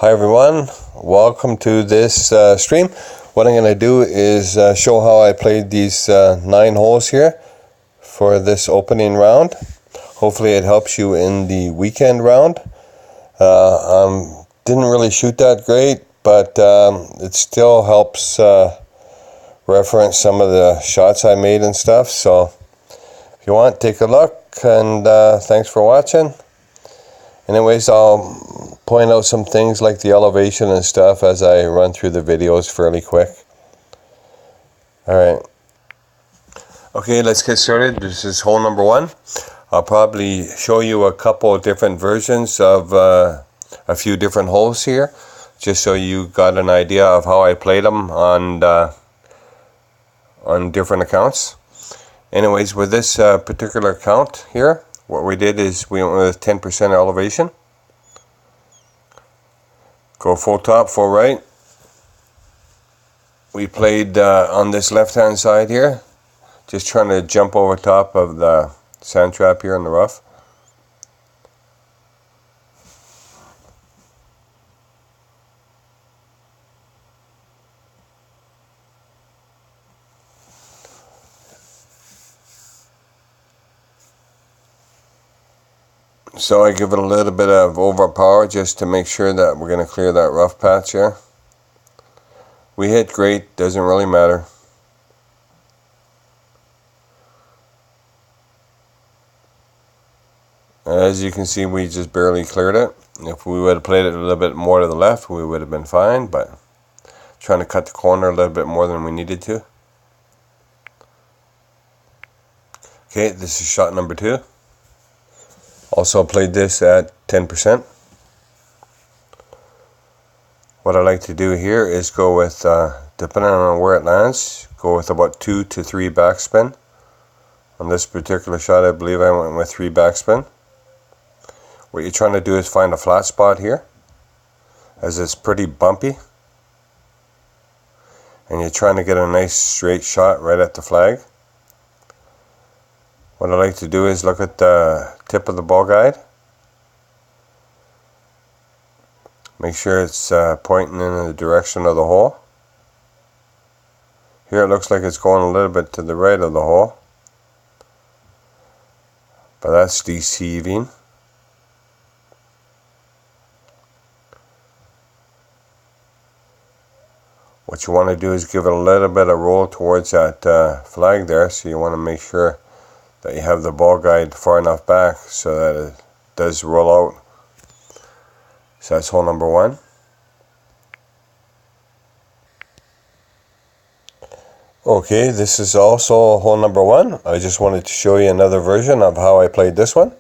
Hi everyone, welcome to this stream. What I'm going to do is show how I played these 9 holes here for this opening round. Hopefully it helps you in the weekend round. Didn't really shoot that great, but it still helps reference some of the shots I made and stuff. So if you want, take a look, and thanks for watching. Anyways, I'll point out some things like the elevation and stuff as I run through the videos fairly quick. Alright. Okay, let's get started. This is hole number 1. I'll probably show you a couple different versions of a few different holes here, just so you got an idea of how I played them on different accounts. Anyways, with this particular account here, what we did is we went with 10% elevation. Go full top, full right. We played on this left hand side here, just trying to jump over top of the sand trap here in the rough. So I give it a little bit of overpower just to make sure that we're going to clear that rough patch here. We hit great, doesn't really matter. As you can see, we just barely cleared it. If we would have played it a little bit more to the left, we would have been fine, but trying to cut the corner a little bit more than we needed to. Okay, this is shot number 2. Also played this at 10%. What I like to do here is go with, depending on where it lands, go with about 2 to 3 backspin. On this particular shot, I believe I went with 3 backspin. What you're trying to do is find a flat spot here, as it's pretty bumpy. And you're trying to get a nice straight shot right at the flag. What I like to do is look at the tip of the ball guide. Make sure it's pointing in the direction of the hole. Here it looks like it's going a little bit to the right of the hole, but that's deceiving. What you want to do is give it a little bit of roll towards that flag there, so you want to make sure that you have the ball guide far enough back so that it does roll out. So that's hole number 1. Okay, this is also hole number 1. I just wanted to show you another version of how I played this one.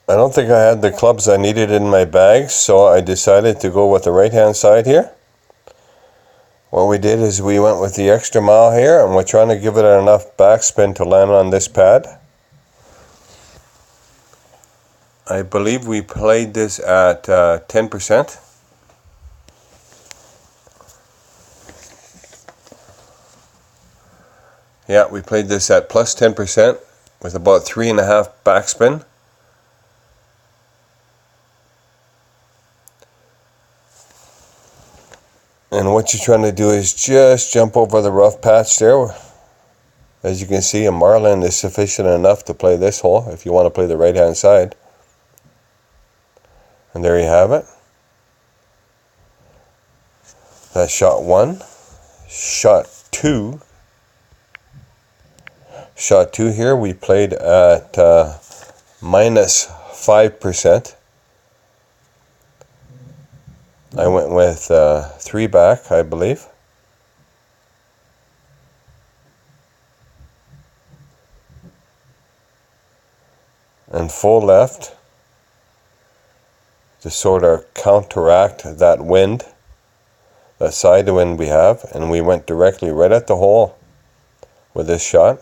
I don't think I had the clubs I needed in my bag, so I decided to go with the right hand side here. What we did is we went with the extra mile here, and we're trying to give it enough backspin to land on this pad. I believe we played this at 10%. Yeah, we played this at plus 10% with about 3.5 backspin. And what you're trying to do is just jump over the rough patch there. As you can see, a marlin is sufficient enough to play this hole if you want to play the right hand side. And there you have it. That's shot 1. Shot 2. Shot 2 here we played at minus 5%. I went with 3 back, I believe. And full left to sort of counteract that wind, that side wind we have. And we went directly right at the hole with this shot.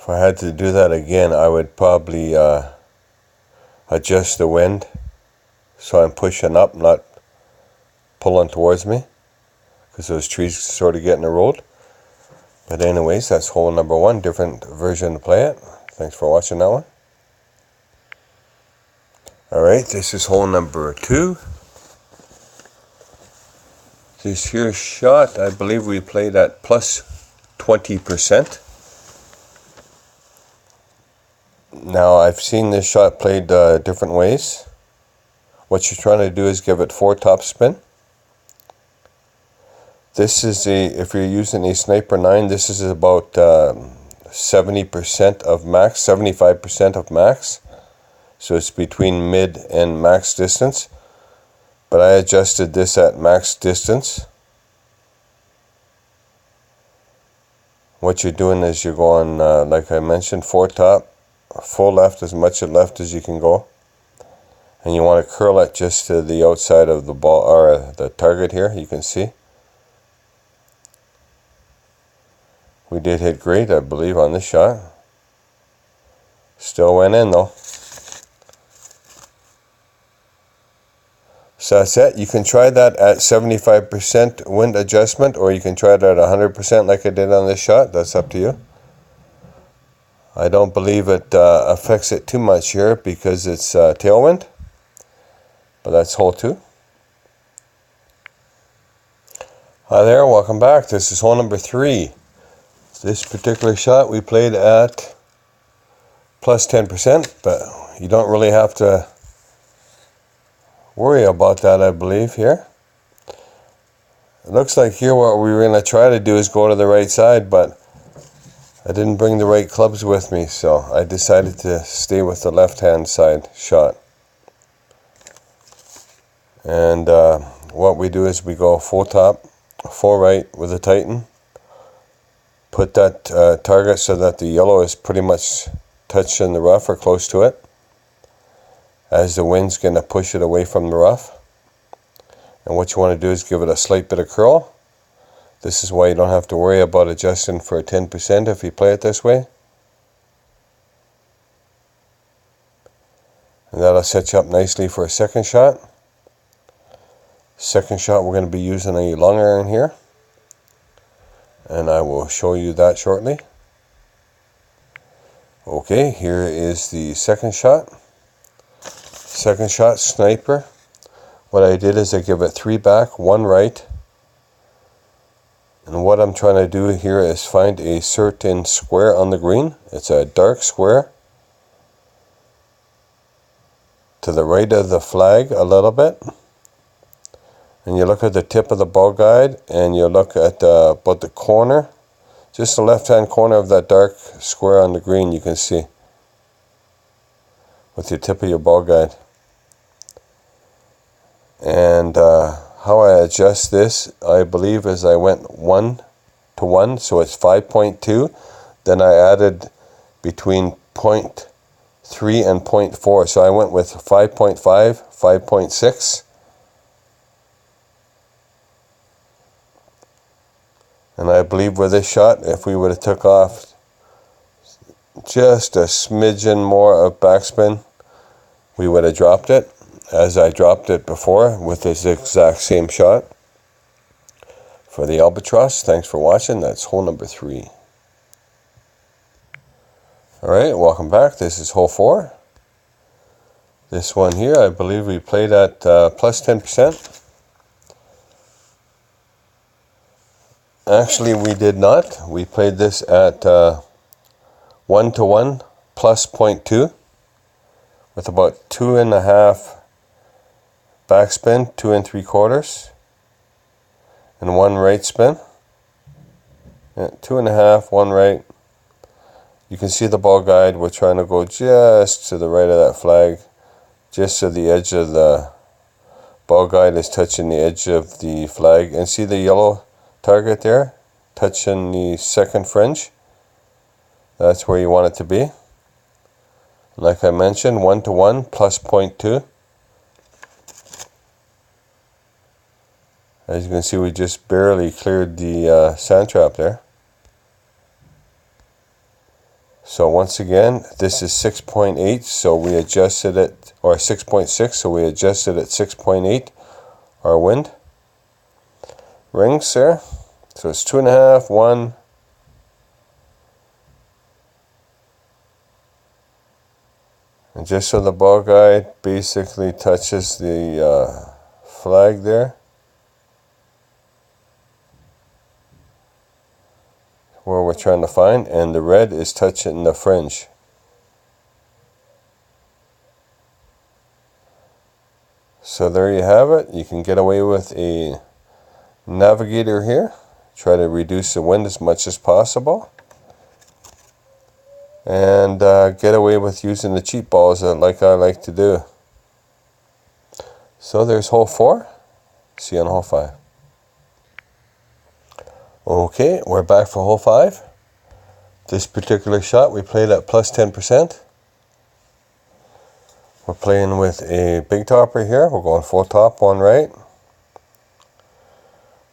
If I had to do that again, I would probably adjust the wind so I'm pushing up, not pulling towards me, because those trees sort of get in the road. But anyways, that's hole number 1, different version to play it. Thanks for watching that one. Alright, this is hole number 2. This here shot, I believe we played at plus 20%. Now, I've seen this shot played different ways. What you're trying to do is give it 4 top spin. This is if you're using a Sniper 9, this is about 70% of max, 75% of max. So it's between mid and max distance. But I adjusted this at max distance. What you're doing is you're going, like I mentioned, 4 top, full left, as much left as you can go. And you want to curl it just to the outside of the ball, or the target here, you can see. We did hit great, I believe, on this shot. Still went in though. So that's it. You can try that at 75% wind adjustment, or you can try it at 100% like I did on this shot. That's up to you. I don't believe it affects it too much here because it's tailwind. But that's hole 2. Hi there, welcome back. This is hole number 3. This particular shot we played at plus 10%, but you don't really have to worry about that, I believe, here. It looks like here what we were going to try to do is go to the right side, but I didn't bring the right clubs with me, so I decided to stay with the left-hand side shot. And what we do is we go full top, full right with the Titan. Put that target so that the yellow is pretty much touching the rough or close to it, as the wind's going to push it away from the rough. And what you want to do is give it a slight bit of curl. This is why you don't have to worry about adjusting for 10% if you play it this way. And that'll set you up nicely for a second shot. Second shot, we're going to be using a long iron here, and I will show you that shortly. Okay, here is the second shot. Second shot, Sniper. What I did is I give it 3 back, 1 right. And what I'm trying to do here is find a certain square on the green. It's a dark square to the right of the flag a little bit. And you look at the tip of the ball guide, and you look at about the corner, just the left-hand corner of that dark square on the green, you can see with the tip of your ball guide. And how I adjust this, I believe, is I went 1 to 1, so it's 5.2. Then I added between 0.3 and 0.4, so I went with 5.5, 5.6. And I believe with this shot, if we would have took off just a smidgen more of backspin, we would have dropped it, as I dropped it before with this exact same shot. For the Albatross, thanks for watching. That's hole number 3. Alright, welcome back. This is hole 4. This one here, I believe we played at plus 10%. Actually, we did not. We played this at 1 to 1 plus 0.2 with about 2.5 backspin, 2 3/4, and 1 right spin. Yeah, 2.5, 1 right. You can see the ball guide. We're trying to go just to the right of that flag, just so the edge of the ball guide is touching the edge of the flag. And see the yellow target there, touching the second fringe. That's where you want it to be. Like I mentioned, 1 to 1 plus 0.2. As you can see, we just barely cleared the sand trap there. So once again, this is 6.8, so we adjusted it, or 6.6, so we adjusted it 6.8, our wind rings there. So it's 2.5, 1, and just so the ball guide basically touches the flag there, where we're trying to find, and the red is touching the fringe. So there you have it. You can get away with a navigator here. Try to reduce the wind as much as possible. And get away with using the cheap balls like I like to do. So there's hole 4. See you on hole 5. Okay, we're back for hole 5. This particular shot we played at plus 10%. We're playing with a big topper here. We're going full top, one right.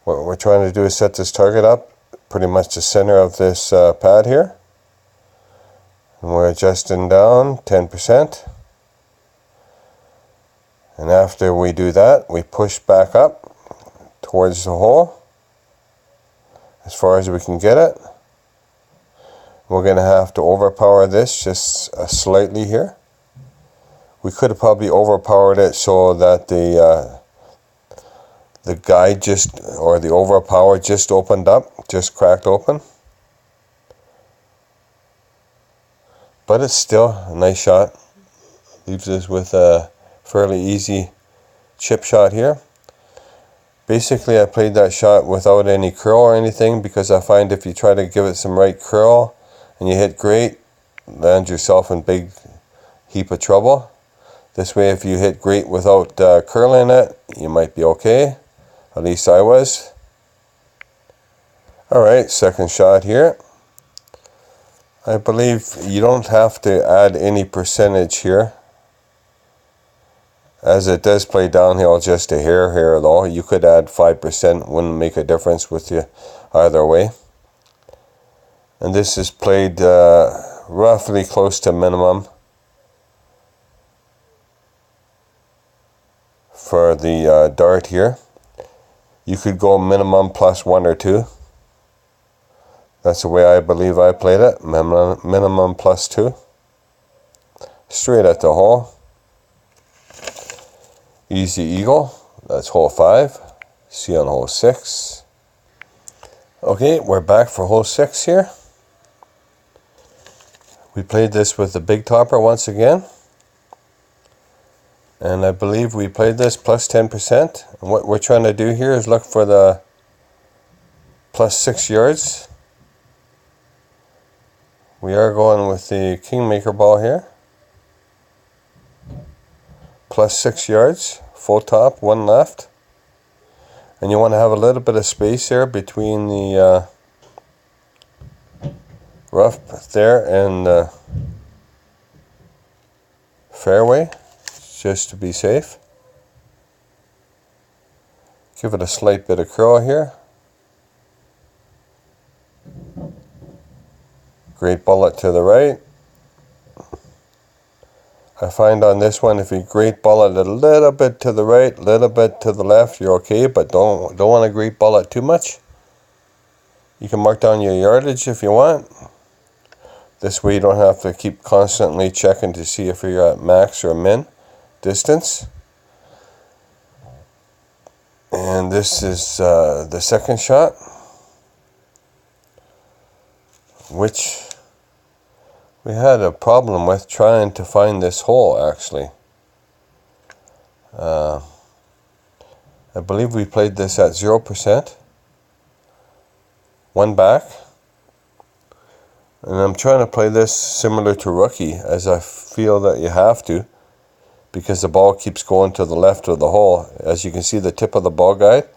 What we're trying to do is set this target up pretty much the center of this pad here. And we're adjusting down 10%. And after we do that, we push back up towards the hole as far as we can get it. We're going to have to overpower this just slightly here. We could have probably overpowered it so that the guide just, or the overpower just opened up, just cracked open. But it's still a nice shot. Leaves us with a fairly easy chip shot here. Basically, I played that shot without any curl or anything, because I find if you try to give it some right curl and you hit great, land yourself in big heap of trouble. This way, if you hit great without curling it, you might be okay. At least I was. Alright, second shot here. I believe you don't have to add any percentage here, as it does play downhill just a hair here though. You could add 5%, wouldn't make a difference with you either way. And this is played roughly close to minimum for the dart here. You could go minimum plus 1 or 2. That's the way I believe I played it. Minimum plus 2. Straight at the hole. Easy eagle. That's hole 5. See you on hole 6. Okay, we're back for hole 6 here. We played this with the big topper once again. And I believe we played this plus 10%. And what we're trying to do here is look for the plus 6 yards. We are going with the Kingmaker ball here. Plus 6 yards, full top, 1 left. And you want to have a little bit of space there between the rough there and the fairway, just to be safe. Give it a slight bit of curl here. Great bullet to the right. I find on this one, if you great bullet a little bit to the right, a little bit to the left, you're okay, but don't want to great bullet too much. You can mark down your yardage if you want. This way you don't have to keep constantly checking to see if you're at max or min distance. And this is the second shot, which we had a problem with trying to find this hole actually. I believe we played this at 0%. 1 back. And I'm trying to play this similar to rookie, as I feel that you have to, because the ball keeps going to the left of the hole. As you can see the tip of the ball guide,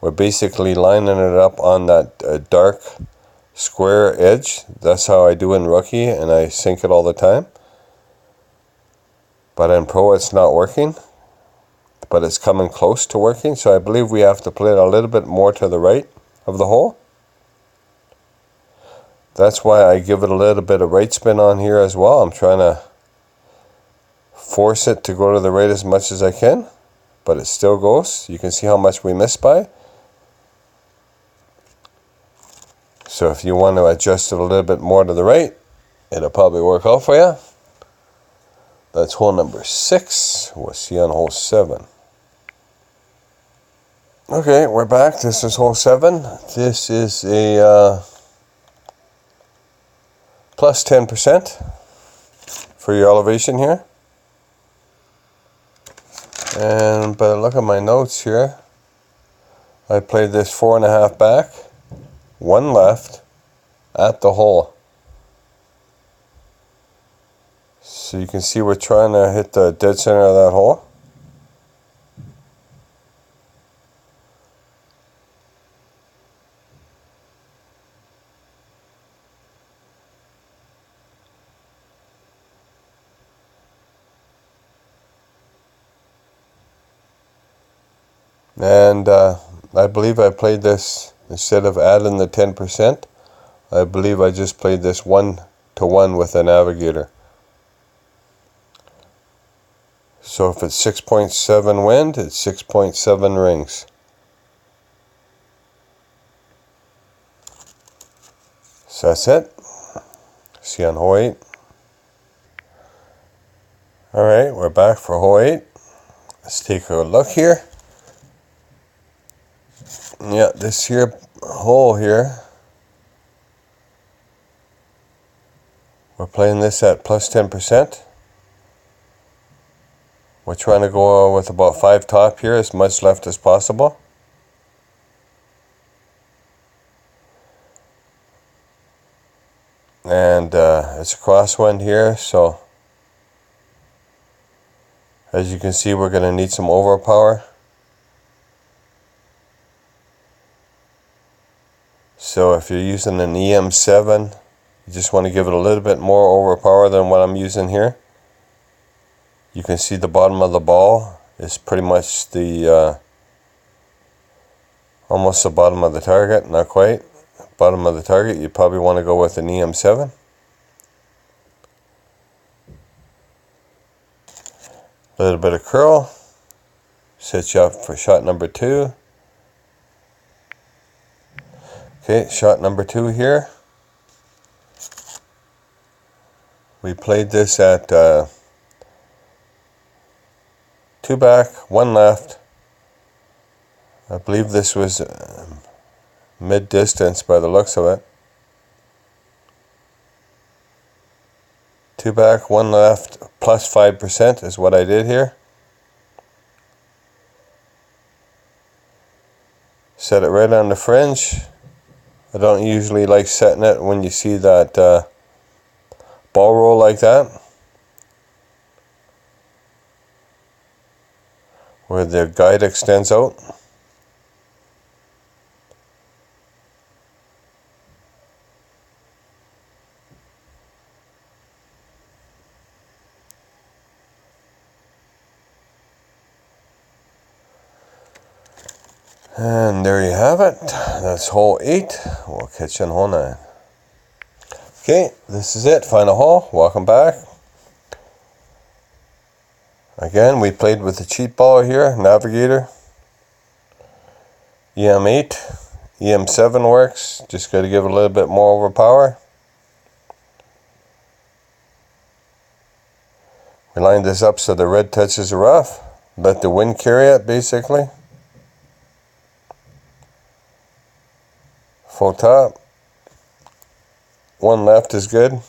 we're basically lining it up on that dark square edge. That's how I do in rookie, and I sink it all the time. But in pro it's not working, but it's coming close to working, so I believe we have to play it a little bit more to the right of the hole. That's why I give it a little bit of right spin on here as well. I'm trying to force it to go to the right as much as I can, but it still goes. You can see how much we missed by. So if you want to adjust it a little bit more to the right, it'll probably work out for you. That's hole number 6. We'll see you on hole 7. Okay, we're back. This is hole 7. This is a plus 10% for your elevation here. And by the look at my notes here, I played this 4.5 back, 1 left at the hole. So you can see we're trying to hit the dead center of that hole. And I believe I played this, instead of adding the 10%, I believe I just played this 1-to-1 with a navigator. So if it's 6.7 wind, it's 6.7 rings. So that's it. See you on hole 8. Alright, we're back for hole 8. Let's take a look here. Yeah, this here hole here, we're playing this at plus 10%. We're trying to go with about 5 top here, as much left as possible. And it's a crosswind here, so as you can see, we're going to need some overpower. So if you're using an EM7, you just want to give it a little bit more overpower than what I'm using here. You can see the bottom of the ball is pretty much the almost the bottom of the target, not quite. Bottom of the target, you probably want to go with an EM7. A little bit of curl, set you up for shot number 2. Okay, shot number 2 here. We played this at 2 back, 1 left. I believe this was mid-distance by the looks of it. 2 back, 1 left, plus 5% is what I did here. Set it right on the fringe. I don't usually like setting it when you see that ball roll like that, where the guide extends out. And there you have it. That's hole 8. We'll catch you on hole 9. Okay, this is it. Final hole. Welcome back. Again, we played with the cheat ball here, navigator. EM8, EM7 works. Just got to give it a little bit more overpower. We lined this up so the red touches the rough. Let the wind carry it, basically. Full top. 1 left is good.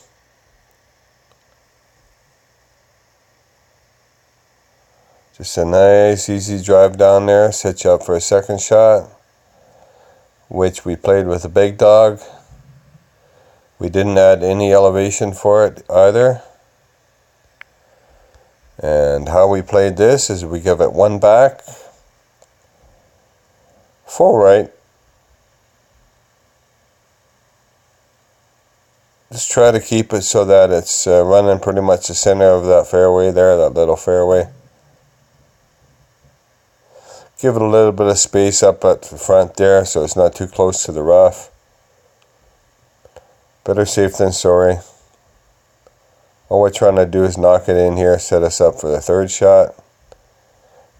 Just a nice easy drive down there, set you up for a second shot, which we played with a big dog. We didn't add any elevation for it either. And how we played this is we give it 1 back, full right. Just try to keep it so that it's running pretty much the center of that fairway there, that little fairway. Give it a little bit of space up at the front there so it's not too close to the rough. Better safe than sorry. All we're trying to do is knock it in here, set us up for the third shot.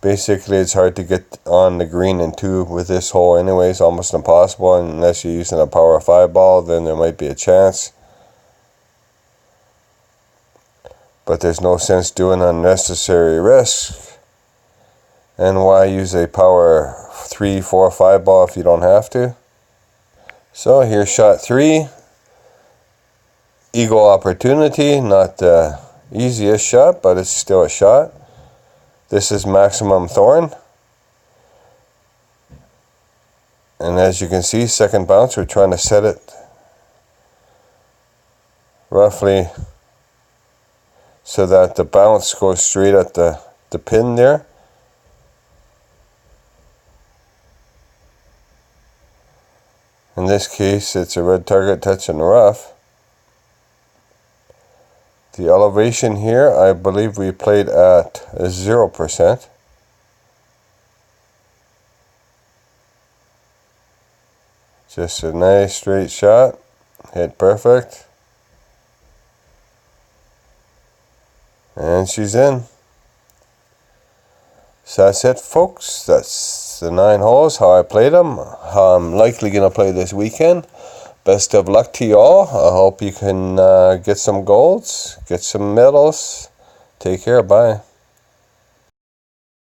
Basically, it's hard to get on the green in two with this hole anyways, almost impossible, unless you're using a power 5 ball, then there might be a chance. But there's no sense doing unnecessary risk. And why use a power 3, 4, 5 ball if you don't have to? So here's shot 3. Eagle opportunity, not the easiest shot, but it's still a shot. This is maximum thorn. And as you can see, second bounce, we're trying to set it roughly so that the bounce goes straight at the pin there. In this case, it's a red target touching the rough. The elevation here, I believe we played at 0%. Just a nice straight shot, hit perfect. And she's in. So that's it, folks. That's the 9 holes, how I played them, how I'm likely going to play this weekend. Best of luck to you all. I hope you can get some golds, get some medals. Take care. Bye.